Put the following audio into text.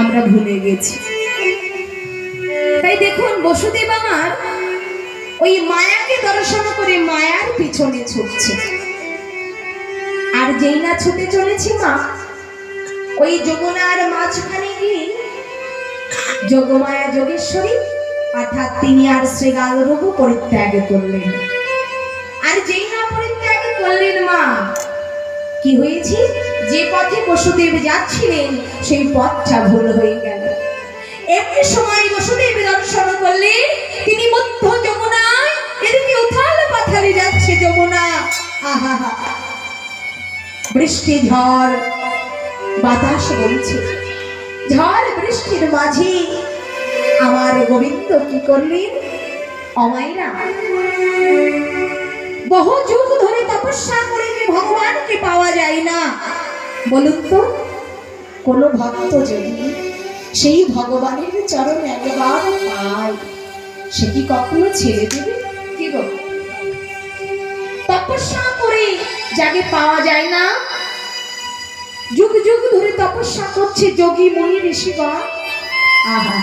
আমরা ভুলে গেছি। তাই দেখুন বসুদেব আমার ওই মায়াকে দর্শন করে মায়ার পিছনে ছুটছে। আর যেই না ছুটে চলেছি মা, ওই যমুনার মাঝখানে গিয়ে যোগমায়া যোগেশ্বরী অর্থাৎ তিনি আর শ্রীগাল রূপ পরিত্যাগ করলেন। আর যেই না পরিত্যাগ করলেন মা, কি হয়েছে? যে পথে বসুদেব যাচ্ছিলেন সেই পথটা ভুল হয়ে গেল। এমনি সময় বসুদেব দর্শন করলেন তিনি মধ্য যমুনায়, এদিকে উথাল পাথালে যাচ্ছে যমুনা। আহা, বৃষ্টি ঝড় বাতাস বইছে, ঝড় বৃষ্টির মাঝে আমার গোবিন্দ কি করলেন? অমাইরা বহু যুগ ধরে তপস্যা করে যে ভগবানকে পাওয়া যায় না, বলুন তো কোন ভক্ত যদি সেই ভগবানের চরণ একবার পায়, সে কি কখনো ছেড়ে দেবে? কি গো, তপস্যা করে যাকে পাওয়া যায় না, যুগ যুগ ধরে তপস্যা করছে যোগী মুনি ঋষিগণ। আহা,